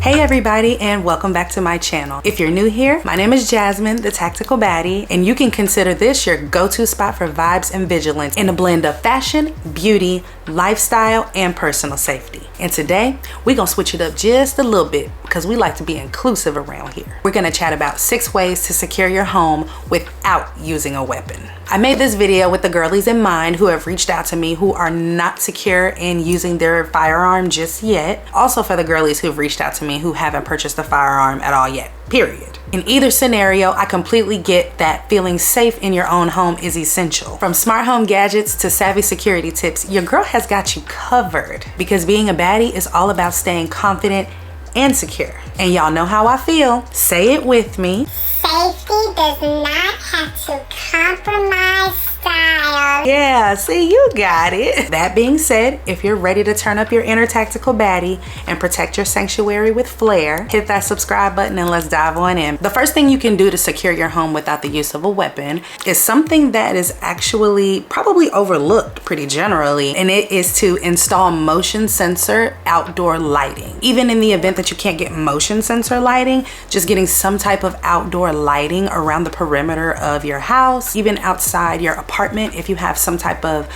Hey everybody, and welcome back to my channel. If you're new here, my name is Jasmine, the Tactical Baddie, and you can consider this your go-to spot for vibes and vigilance in a blend of fashion, beauty, lifestyle, and personal safety. And today, we're gonna switch it up just a little bit because we like to be inclusive around here. We're gonna chat about 6 ways to secure your home without using a weapon. I made this video with the girlies in mind who have reached out to me who are not secure in using their firearm just yet. Also for the girlies who've reached out to me who haven't purchased a firearm at all yet, period. In either scenario, I completely get that feeling safe in your own home is essential. From smart home gadgets to savvy security tips, your girl has got you covered because being a baddie is all about staying confident and secure. And y'all know how I feel. Say it with me. Safety does not have to compromise style. Yeah, see, you got it. That being said, if you're ready to turn up your inner tactical baddie and protect your sanctuary with flair, hit that subscribe button and let's dive on in. The first thing you can do to secure your home without the use of a weapon is something that is actually probably overlooked pretty generally, and it is to install motion sensor outdoor lighting. Even in the event that you can't get motion sensor lighting, just getting some type of outdoor lighting around the perimeter of your house, even outside your apartment if you have some type of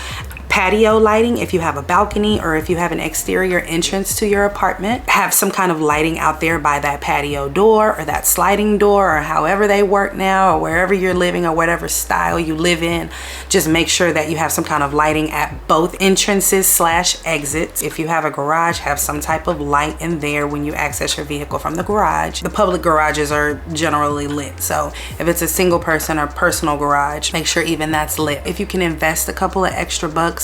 patio lighting, if you have a balcony or if you have an exterior entrance to your apartment, have some kind of lighting out there by that patio door or that sliding door or however they work now, or wherever you're living or whatever style you live in. Just make sure that you have some kind of lighting at both entrances / exits. If you have a garage, have some type of light in there when you access your vehicle from the garage. The public garages are generally lit, so if it's a single person or personal garage, make sure even that's lit. If you can invest a couple of extra bucks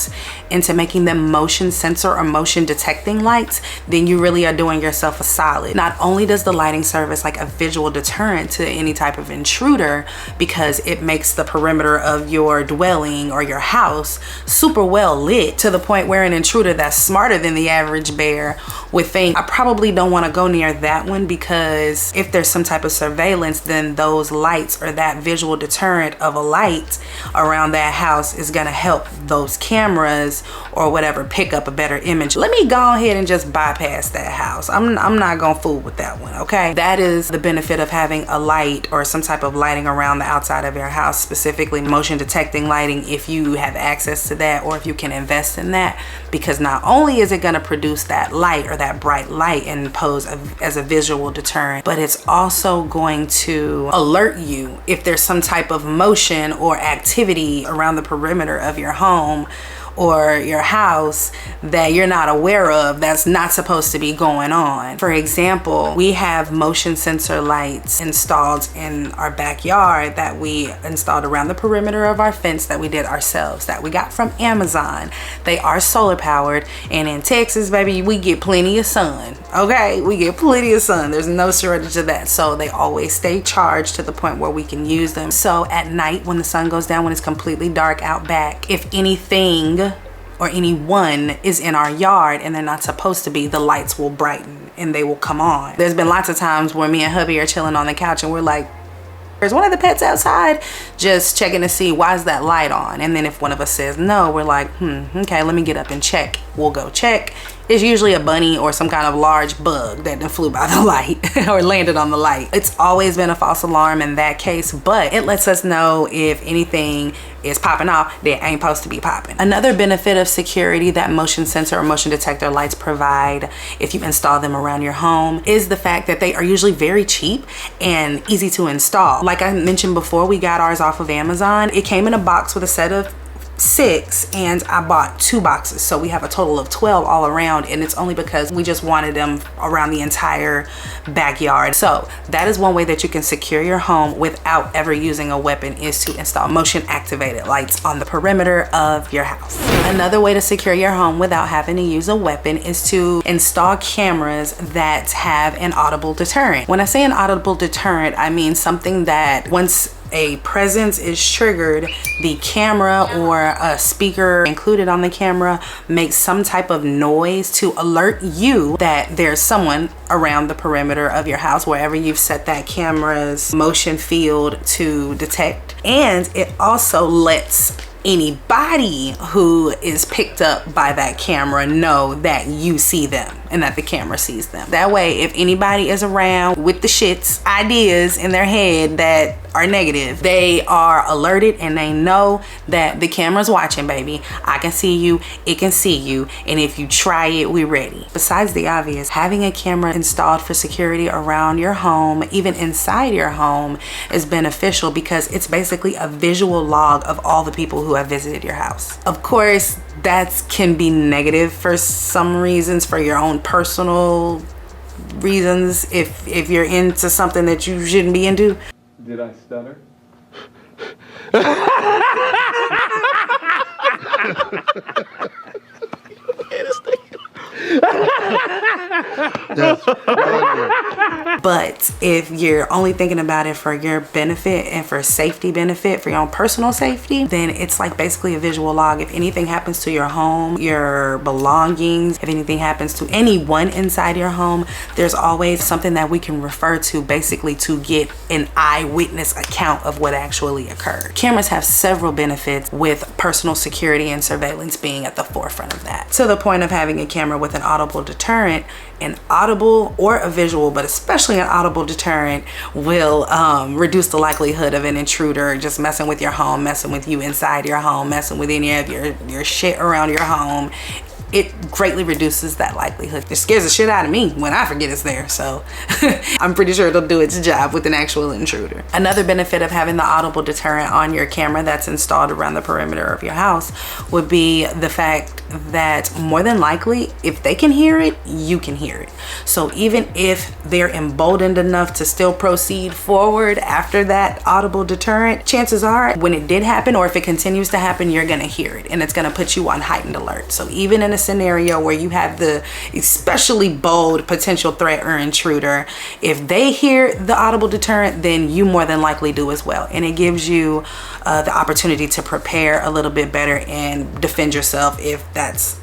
into making them motion sensor or motion detecting lights, then you really are doing yourself a solid. Not only does the lighting serve as like a visual deterrent to any type of intruder because it makes the perimeter of your dwelling or your house super well lit to the point where an intruder that's smarter than the average bear would think, I probably don't want to go near that one because if there's some type of surveillance, then those lights or that visual deterrent of a light around that house is going to help those cameras or whatever pick up a better image. Let me go ahead and just bypass that house. I'm not gonna fool with that one, okay? That is the benefit of having a light or some type of lighting around the outside of your house, specifically motion detecting lighting if you have access to that or if you can invest in that, because not only is it gonna produce that light or that bright light and pose as a visual deterrent, but it's also going to alert you if there's some type of motion or activity around the perimeter of your home or your house that you're not aware of that's not supposed to be going on. For example, we have motion sensor lights installed in our backyard that we installed around the perimeter of our fence that we did ourselves, that we got from Amazon. They are solar powered, and in Texas, baby, we get plenty of sun, okay? We get plenty of sun. There's no shortage of that. So they always stay charged to the point where we can use them. So at night when the sun goes down, when it's completely dark out back, if anything or anyone is in our yard and they're not supposed to be, the lights will brighten and they will come on. There's been lots of times where me and hubby are chilling on the couch and we're like, there's one of the pets outside, just checking to see why is that light on. And then if one of us says no, we're like, okay, let me get up and check. We'll go check. It's usually a bunny or some kind of large bug that flew by the light or landed on the light. It's always been a false alarm in that case, but it lets us know if anything is popping off that ain't supposed to be popping. Another benefit of security that motion sensor or motion detector lights provide if you install them around your home is the fact that they are usually very cheap and easy to install. Like I mentioned before, we got ours off of Amazon. It came in a box with a set of 6 and I bought 2 boxes, so we have a total of 12 all around, and it's only because we just wanted them around the entire backyard. So that is one way that you can secure your home without ever using a weapon, is to install motion activated lights on the perimeter of your house. Another way to secure your home without having to use a weapon is to install cameras that have an audible deterrent. When I say an audible deterrent, I mean something that once a presence is triggered, the camera or a speaker included on the camera makes some type of noise to alert you that there's someone around the perimeter of your house, wherever you've set that camera's motion field to detect. And it also lets anybody who is picked up by that camera know that you see them. and that the camera sees them. That way, if anybody is around with the shits, ideas in their head that are negative, they are alerted and they know that the camera's watching, baby. I can see you, it can see you, and if you try it, we're ready. Besides the obvious, having a camera installed for security around your home, even inside your home, is beneficial because it's basically a visual log of all the people who have visited your house. Of course, that can be negative for some reasons, for your own personal reasons, if you're into something that you shouldn't be into. Did I stutter? But if you're only thinking about it for your benefit and for safety benefit, for your own personal safety, then it's like basically a visual log. If anything happens to your home, your belongings, if anything happens to anyone inside your home, there's always something that we can refer to basically to get an eyewitness account of what actually occurred. Cameras have several benefits, with personal security and surveillance being at the forefront of that. To the point of having a camera with an audible deterrent, an audible or a visual, but especially an audible deterrent, will reduce the likelihood of an intruder just messing with your home, messing with you inside your home, messing with any of your shit around your home. It greatly reduces that likelihood. It scares the shit out of me when I forget it's there, so I'm pretty sure it'll do its job with an actual intruder. Another benefit of having the audible deterrent on your camera that's installed around the perimeter of your house would be the fact that more than likely, if they can hear it, you can hear it. So even if they're emboldened enough to still proceed forward after that audible deterrent, chances are when it did happen, or if it continues to happen, you're gonna hear it, and it's gonna put you on heightened alert. So even in a scenario where you have the especially bold potential threat or intruder, if they hear the audible deterrent, then you more than likely do as well, and it gives you the opportunity to prepare a little bit better and defend yourself if that's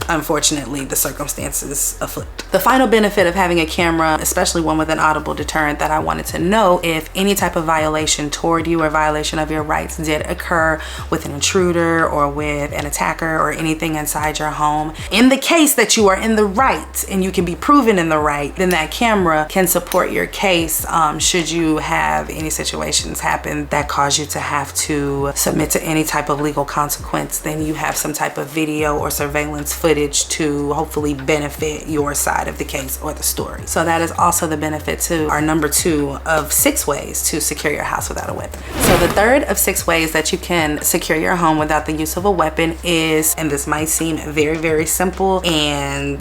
unfortunately the circumstances afoot. The final benefit of having a camera, especially one with an audible deterrent, that I wanted to know, if any type of violation toward you or violation of your rights did occur with an intruder or with an attacker or anything inside your home, in the case that you are in the right and you can be proven in the right, then that camera can support your case should you have any situations happen that cause you to have to submit to any type of legal consequence. Then you have some type of video or surveillance footage to hopefully benefit your side of the case or the story. So that is also the benefit to our number 2 of 6 ways to secure your house without a weapon. So the third of 6 ways that you can secure your home without the use of a weapon is, and this might seem very, very simple and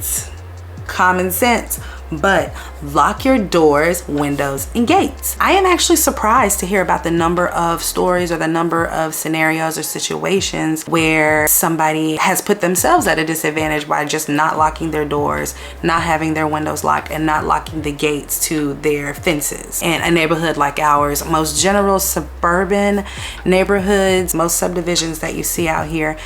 common sense, but lock your doors, windows, and gates. I am actually surprised to hear about the number of stories or the number of scenarios or situations where somebody has put themselves at a disadvantage by just not locking their doors, not having their windows locked, and not locking the gates to their fences. In a neighborhood like ours, most general suburban neighborhoods, most subdivisions that you see out here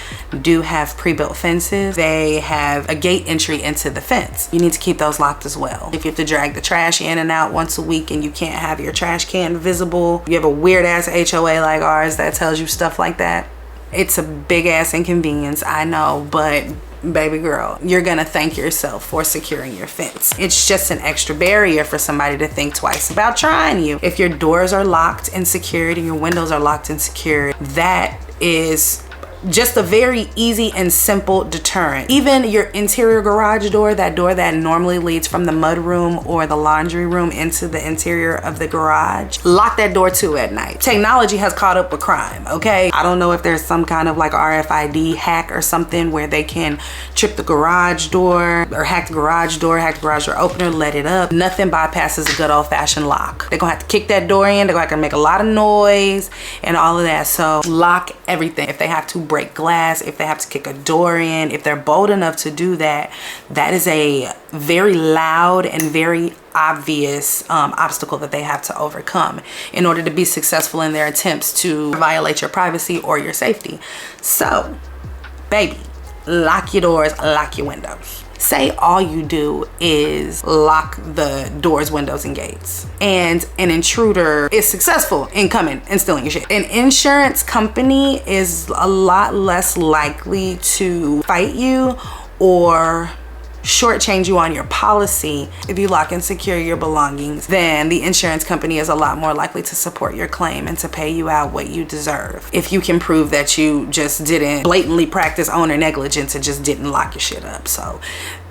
do have pre-built fences. They have a gate entry into the fence. You need to keep those locked as well. If you have to drag the trash in and out once a week and you can't have your trash can visible, you have a weird ass HOA like ours that tells you stuff like that, it's a big ass inconvenience, I know, but baby girl, you're gonna thank yourself for securing your fence. It's just an extra barrier for somebody to think twice about trying you. If your doors are locked and secured and your windows are locked and secured, that is just a very easy and simple deterrent. Even your interior garage door, that door that normally leads from the mud room or the laundry room into the interior of the garage, lock that door too at night. Technology has caught up with crime, okay? I don't know if there's some kind of like RFID hack or something where they can trip the garage door or hack the garage door opener, let it up. Nothing bypasses a good old-fashioned lock. They're gonna have to kick that door in, they're gonna have to make a lot of noise and all of that. So lock everything. If they have to break glass, if they have to kick a door in, if they're bold enough to do that, that is a very loud and very obvious obstacle that they have to overcome in order to be successful in their attempts to violate your privacy or your safety. So, baby, lock your doors, lock your windows. Say all you do is lock the doors, windows, and gates, and an intruder is successful in coming and stealing your shit. An insurance company is a lot less likely to fight you or shortchange you on your policy. If you lock and secure your belongings, then the insurance company is a lot more likely to support your claim and to pay you out what you deserve. If you can prove that you just didn't blatantly practice owner negligence and just didn't lock your shit up. So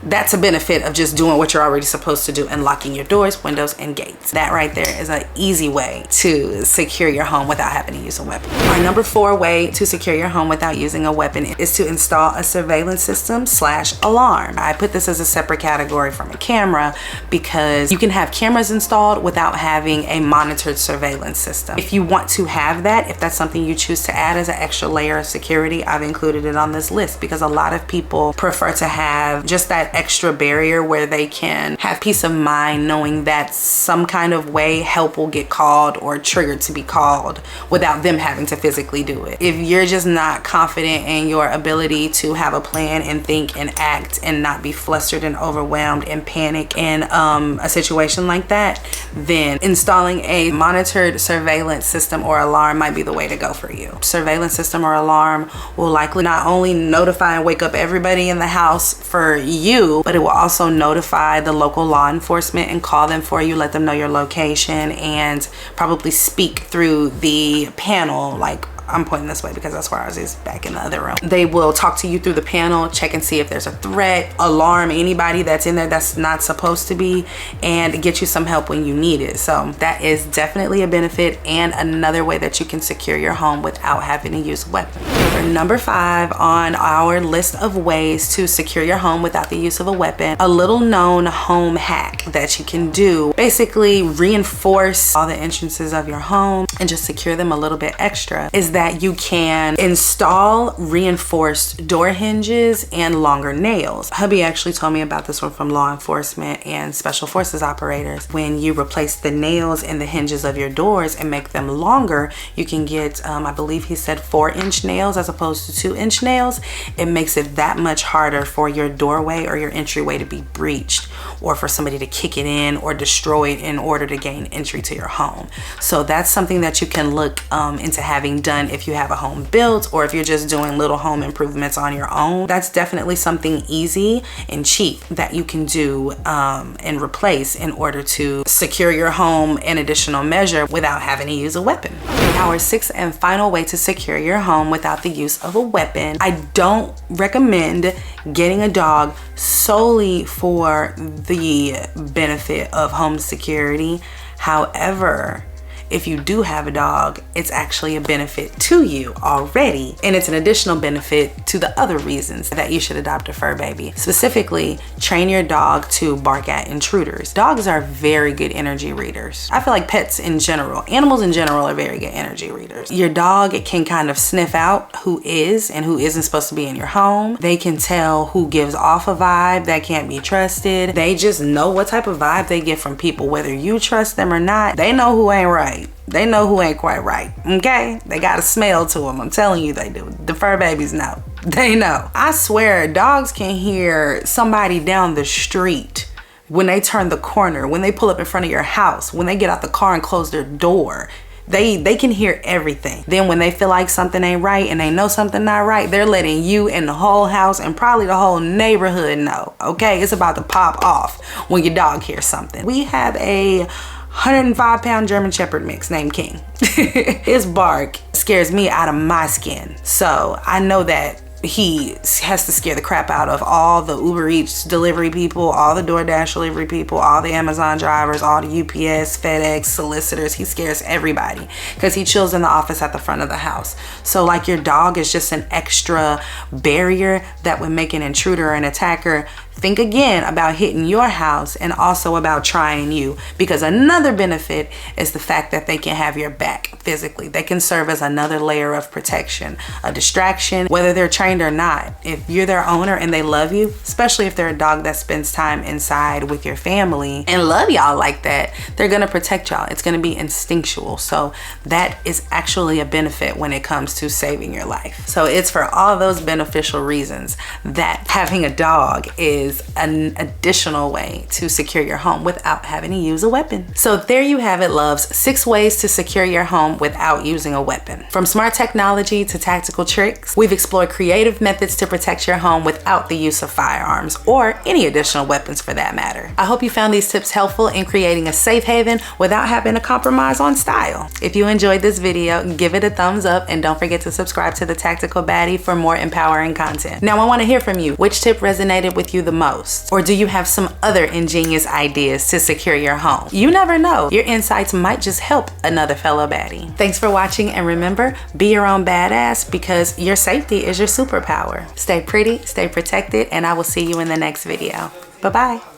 that's a benefit of just doing what you're already supposed to do and locking your doors, windows, and gates. That right there is an easy way to secure your home without having to use a weapon. Our number 4 way to secure your home without using a weapon is to install a surveillance system / alarm. I put this as a separate category from a camera because you can have cameras installed without having a monitored surveillance system. If you want to have that, if that's something you choose to add as an extra layer of security, I've included it on this list because a lot of people prefer to have just that extra barrier where they can have peace of mind knowing that some kind of way help will get called or triggered to be called without them having to physically do it. If you're just not confident in your ability to have a plan and think and act and not be flustered and overwhelmed and panic in a situation like that, then installing a monitored surveillance system or alarm might be the way to go for you. Surveillance system or alarm will likely not only notify and wake up everybody in the house for you, but it will also notify the local law enforcement and call them for you, let them know your location, and probably speak through the panel. Like, I'm pointing this way because that's where ours is, back in the other room. They will talk to you through the panel, check and see if there's a threat, alarm anybody that's in there that's not supposed to be, and get you some help when you need it. So that is definitely a benefit and another way that you can secure your home without having to use a weapon. For number 5 on our list of ways to secure your home without the use of a weapon, a little known home hack that you can do, basically reinforce all the entrances of your home and just secure them a little bit extra, is that you can install reinforced door hinges and longer nails. Hubby actually told me about this one from law enforcement and special forces operators. When you replace the nails in the hinges of your doors and make them longer, you can get, I believe he said 4-inch nails as opposed to 2-inch nails. It makes it that much harder for your doorway or your entryway to be breached, or for somebody to kick it in or destroy it in order to gain entry to your home. So that's something that you can look into having done if you have a home built, or if you're just doing little home improvements on your own. That's definitely something easy and cheap that you can do and replace in order to secure your home in additional measure without having to use a weapon. Our 6th and final way to secure your home without the use of a weapon. I don't recommend getting a dog solely for the benefit of home security. However, if you do have a dog, it's actually a benefit to you already, and it's an additional benefit to the other reasons that you should adopt a fur baby. Specifically, train your dog to bark at intruders. Dogs are very good energy readers. I feel like pets in general, animals in general, are very good energy readers. Your dog can kind of sniff out who is and who isn't supposed to be in your home. They can tell who gives off a vibe that can't be trusted. They just know what type of vibe they get from people, whether you trust them or not. They know who ain't right. They know who ain't quite right, okay? They got a smell to them. I'm telling you they do. The fur babies know. They know. I swear, dogs can hear somebody down the street when they turn the corner, when they pull up in front of your house, when they get out the car and close their door. They can hear everything. Then when they feel like something ain't right and they know something not right, they're letting you and the whole house and probably the whole neighborhood know, okay? It's about to pop off when your dog hears something. We have a 105-pound German Shepherd mix named King. His bark scares me out of my skin. So I know that he has to scare the crap out of all the Uber Eats delivery people, all the DoorDash delivery people, all the Amazon drivers, all the UPS, FedEx, solicitors. He scares everybody because he chills in the office at the front of the house. So like your dog is just an extra barrier that would make an intruder or an attacker think again about hitting your house and also about trying you, because another benefit is the fact that they can have your back physically. They can serve as another layer of protection, a distraction, whether they're trained or not. If you're their owner and they love you, especially if they're a dog that spends time inside with your family and love y'all like that, they're gonna protect y'all. It's gonna be instinctual. So that is actually a benefit when it comes to saving your life. So it's for all those beneficial reasons that having a dog is is an additional way to secure your home without having to use a weapon. So there you have it, loves. 6 ways to secure your home without using a weapon. From smart technology to tactical tricks, we've explored creative methods to protect your home without the use of firearms or any additional weapons for that matter. I hope you found these tips helpful in creating a safe haven without having to compromise on style. If you enjoyed this video, give it a thumbs up and don't forget to subscribe to the Tactical Baddie for more empowering content. Now I want to hear from you. Which tip resonated with you the most? Or do you have some other ingenious ideas to secure your home? You never know. Your insights might just help another fellow baddie. Thanks for watching, and remember, be your own badass because your safety is your superpower. Stay pretty, stay protected, and I will see you in the next video. Bye-bye.